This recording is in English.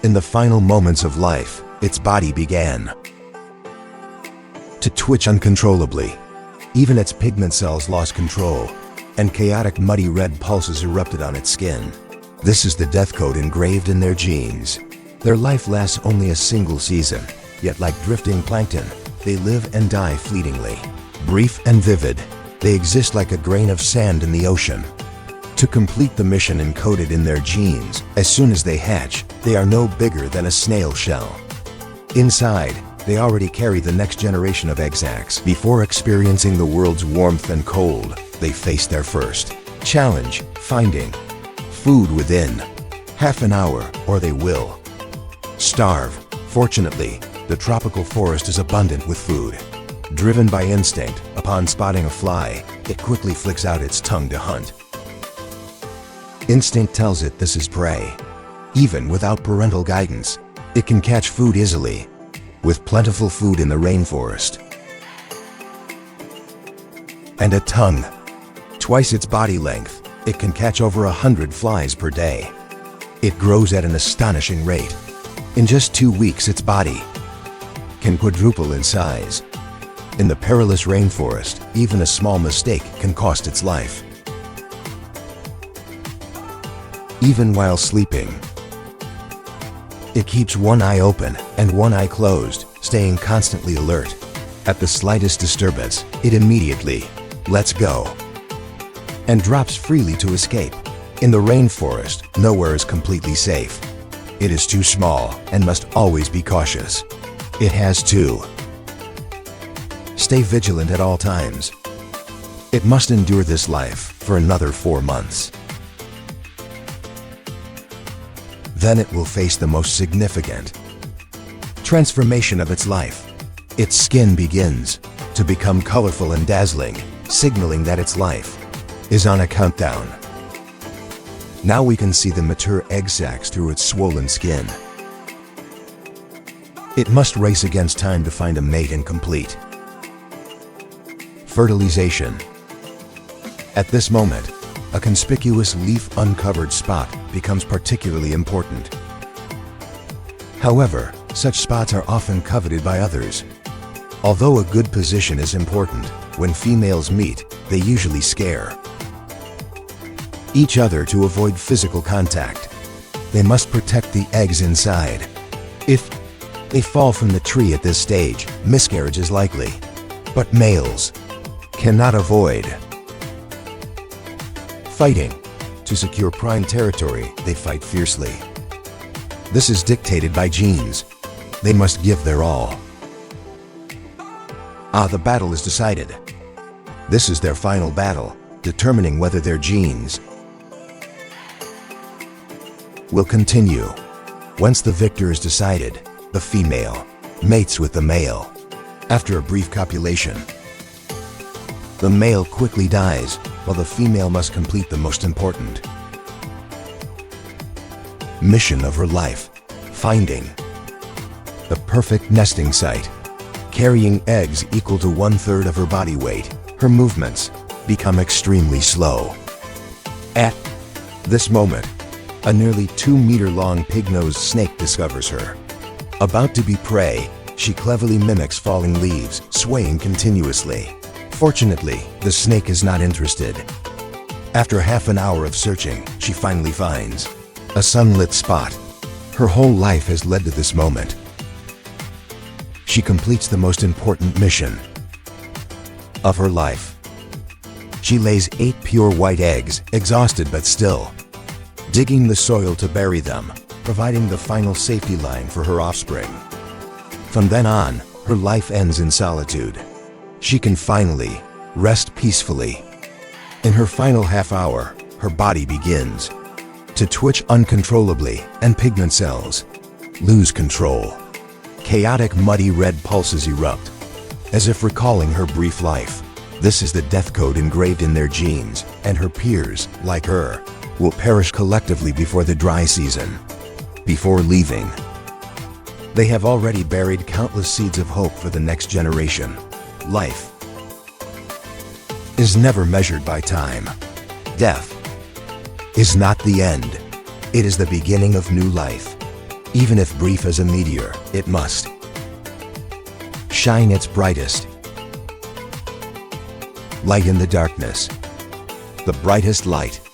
In the final moments of life, its body began to twitch uncontrollably. Even its pigment cells lost control, and chaotic muddy red pulses erupted on its skin. This is the death code engraved in their genes. Their life lasts only a single season, yet like drifting plankton, they live and die fleetingly. Brief and vivid, they exist like a grain of sand in the ocean. To complete the mission encoded in their genes, as soon as they hatch, they are no bigger than a snail shell. Inside, they already carry the next generation of egg sacs. Before experiencing the world's warmth and cold, they face their first challenge, finding food within half an hour, or they will starve. Fortunately, the tropical forest is abundant with food. Driven by instinct, upon spotting a fly, it quickly flicks out its tongue to hunt. Instinct tells it this is prey. Even without parental guidance, it can catch food easily. With plentiful food in the rainforest and a tongue twice its body length, it can catch over 100 flies per day. It grows at an astonishing rate. In just 2 weeks, its body can quadruple in size. In the perilous rainforest, even a small mistake can cost its life. Even while sleeping, it keeps one eye open and one eye closed, staying constantly alert. At the slightest disturbance, it immediately lets go and drops freely to escape. In the rainforest, nowhere is completely safe. It is too small and must always be cautious. It has to stay vigilant at all times. It must endure this life for another 4 months. Then it will face the most significant transformation of its life. Its skin begins to become colorful and dazzling, signaling that its life is on a countdown. Now we can see the mature egg sacs through its swollen skin. It must race against time to find a mate and complete fertilization. At this moment, a conspicuous leaf-uncovered spot becomes particularly important. However, such spots are often coveted by others. Although a good position is important, when females meet, they usually scare each other to avoid physical contact. They must protect the eggs inside. If they fall from the tree at this stage, miscarriage is likely. But males cannot avoid fighting. To secure prime territory, they fight fiercely. This is dictated by genes. They must give their all. The battle is decided. This is their final battle, determining whether their genes will continue. Once the victor is decided, the female mates with the male. After a brief copulation, the male quickly dies, while the female must complete the most important mission of her life, finding the perfect nesting site. Carrying eggs equal to 1/3 of her body weight, her movements become extremely slow. At this moment, a nearly 2-meter-long pig-nosed snake discovers her. About to be prey, she cleverly mimics falling leaves, swaying continuously. Fortunately, the snake is not interested. After half an hour of searching, she finally finds a sunlit spot. Her whole life has led to this moment. She completes the most important mission of her life. She lays 8 pure white eggs, exhausted but still digging the soil to bury them, providing the final safety line for her offspring. From then on, her life ends in solitude. She can finally rest peacefully. In her final half hour, her body begins to twitch uncontrollably and pigment cells lose control. Chaotic muddy red pulses erupt, as if recalling her brief life. This is the death code engraved in their genes, and her peers, like her, will perish collectively before the dry season. Before leaving, they have already buried countless seeds of hope for the next generation. Life is never measured by time. Death is not the end. It is the beginning of new life. Even if brief as a meteor, it must shine its brightest. Light in the darkness. The brightest light.